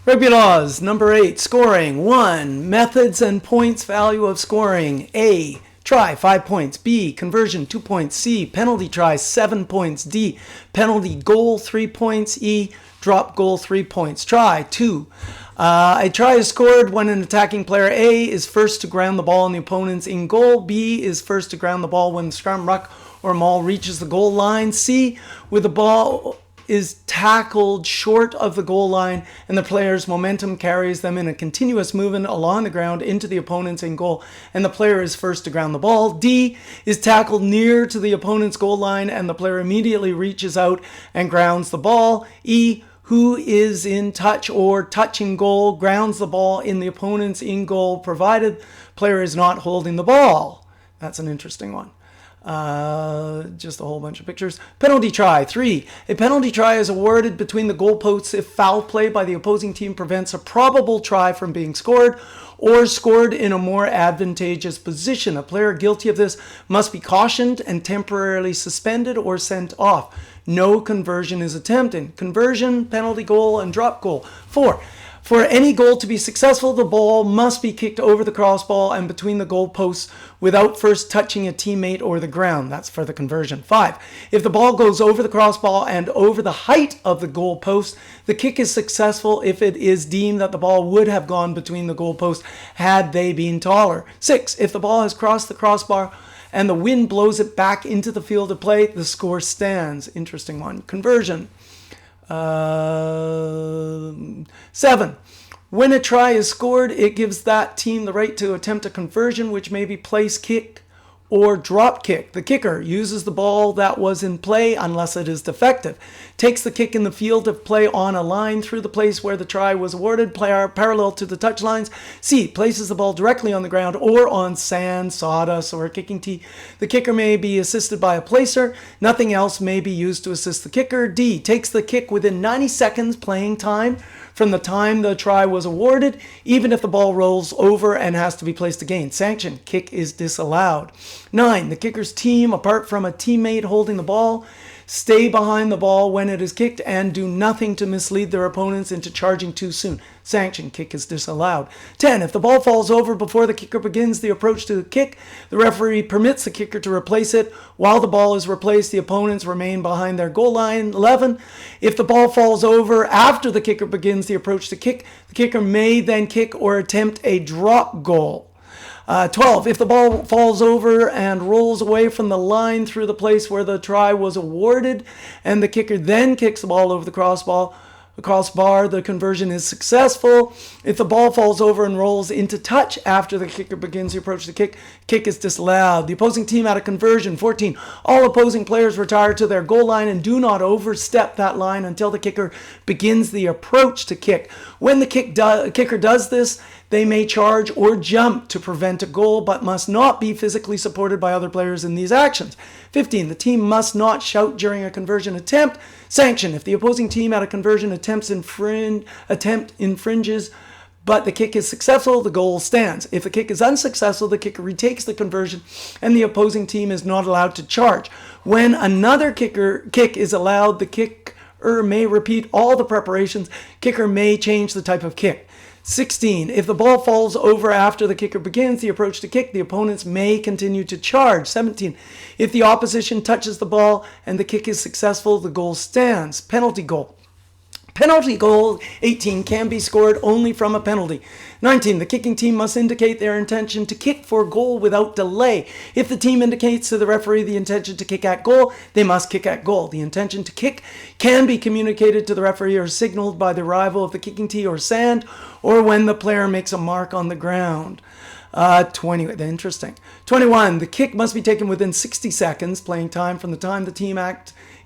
Rugby Laws, number 8, scoring. 1. Methods and points value of scoring. A. Try, 5 points. B. Conversion, 2 points. C. Penalty try, 7 points. D. Penalty goal, 3 points. E. Drop goal, 3 points. Try, 2. A try is scored when an attacking player A is first to ground the ball on the opponent's in goal. B is first to ground the ball when the scrum, ruck, or maul reaches the goal line. C, with the ball is tackled short of the goal line and the player's momentum carries them in a continuous movement along the ground into the opponent's in goal and the player is first to ground the ball. D is tackled near to the opponent's goal line and the player immediately reaches out and grounds the ball. E, who is in touch or touching goal grounds the ball in the opponent's in goal provided player is not holding the ball. That's an interesting one. Just a whole bunch of pictures. Penalty try. 3. A penalty try is awarded between the goalposts if foul play by the opposing team prevents a probable try from being scored or scored in a more advantageous position. A player guilty of this must be cautioned and temporarily suspended or sent off. No conversion is attempted. Conversion, penalty goal, and drop goal. 4. For any goal to be successful, the ball must be kicked over the crossbar and between the goalposts without first touching a teammate or the ground. That's for the conversion. 5. If the ball goes over the crossbar and over the height of the goalpost, the kick is successful if it is deemed that the ball would have gone between the goalposts had they been taller. 6. If the ball has crossed the crossbar and the wind blows it back into the field of play, the score stands. Interesting one. Conversion. 7. When a try is scored, it gives that team the right to attempt a conversion, which may be place kick or drop kick. The kicker uses the ball that was in play unless it is defective. Takes the kick in the field of play on a line through the place where the try was awarded, parallel to the touch lines. C. Places the ball directly on the ground or on sand, sawdust, or a kicking tee. The kicker may be assisted by a placer. Nothing else may be used to assist the kicker. D. Takes the kick within 90 seconds playing time from the time the try was awarded, even if the ball rolls over and has to be placed again. Sanctioned. Kick is disallowed. 9. The kicker's team, apart from a teammate holding the ball, stay behind the ball when it is kicked and do nothing to mislead their opponents into charging too soon. Sanctioned. Kick is disallowed. 10. If the ball falls over before the kicker begins the approach to the kick, the referee permits the kicker to replace it. While the ball is replaced, the opponents remain behind their goal line. 11. If the ball falls over after the kicker begins the approach to kick, the kicker may then kick or attempt a drop goal. 12. If the ball falls over and rolls away from the line through the place where the try was awarded, and the kicker then kicks the ball over the crossbar, the conversion is successful. If the ball falls over and rolls into touch after the kicker begins the approach to kick, kick is disallowed. The opposing team at a conversion. 14. All opposing players retire to their goal line and do not overstep that line until the kicker begins the approach to kick. When the kicker does this, they may charge or jump to prevent a goal, but must not be physically supported by other players in these actions. 15. The team must not shout during a conversion attempt. Sanction. If the opposing team at a conversion attempt infringes, but the kick is successful, the goal stands. If the kick is unsuccessful, the kicker retakes the conversion, and the opposing team is not allowed to charge. When another kick is allowed, the kicker may repeat all the preparations. Kicker may change the type of kick. 16. If the ball falls over after the kicker begins the approach to kick, the opponents may continue to charge. 17. If the opposition touches the ball and the kick is successful, the goal stands. Penalty goal. Penalty goal 18 can be scored only from a penalty. 19. The kicking team must indicate their intention to kick for goal without delay. If the team indicates to the referee the intention to kick at goal, they must kick at goal. The intention to kick can be communicated to the referee or signaled by the arrival of the kicking tee or sand, or when the player makes a mark on the ground. 20. Interesting. 21. The kick must be taken within 60 seconds playing time from the time the team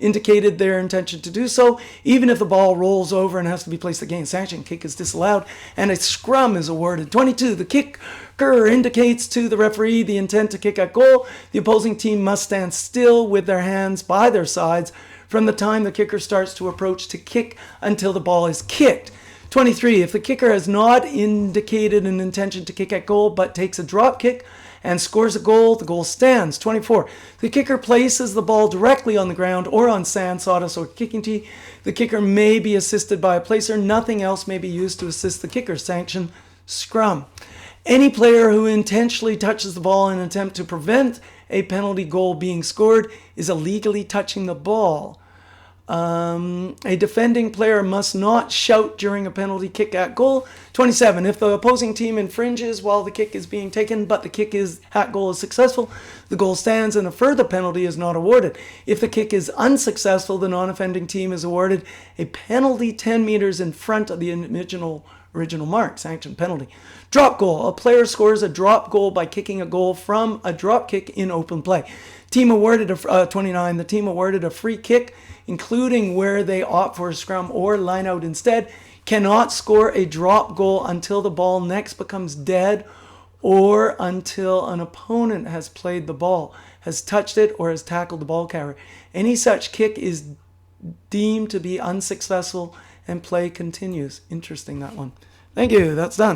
indicated their intention to do so, even if the ball rolls over and has to be placed again. Sanction. Kick is disallowed and a scrum is awarded. 22. The kicker indicates to the referee the intent to kick at goal. The opposing team must stand still with their hands by their sides from the time the kicker starts to approach to kick until the ball is kicked. 23. If the kicker has not indicated an intention to kick at goal but takes a drop kick and scores a goal, the goal stands. 24. The kicker places the ball directly on the ground or on sand, sawdust, or kicking tee. The kicker may be assisted by a placer. Nothing else may be used to assist the kicker. Sanctioned scrum. Any player who intentionally touches the ball in an attempt to prevent a penalty goal being scored is illegally touching the ball. A defending player must not shout during a penalty kick at goal. 27. If the opposing team infringes while the kick is being taken, but the kick at goal is successful, the goal stands and a further penalty is not awarded. If the kick is unsuccessful, the non-offending team is awarded a penalty 10 meters in front of the original mark. Sanctioned penalty. Drop goal. A player scores a drop goal by kicking a goal from a drop kick in open play. Team awarded 29. The team awarded a free kick, including where they opt for a scrum or line out instead, cannot score a drop goal until the ball next becomes dead or until an opponent has played the ball, has touched it, or has tackled the ball carrier. Any such kick is deemed to be unsuccessful and play continues. Interesting, that one. Thank you. That's done.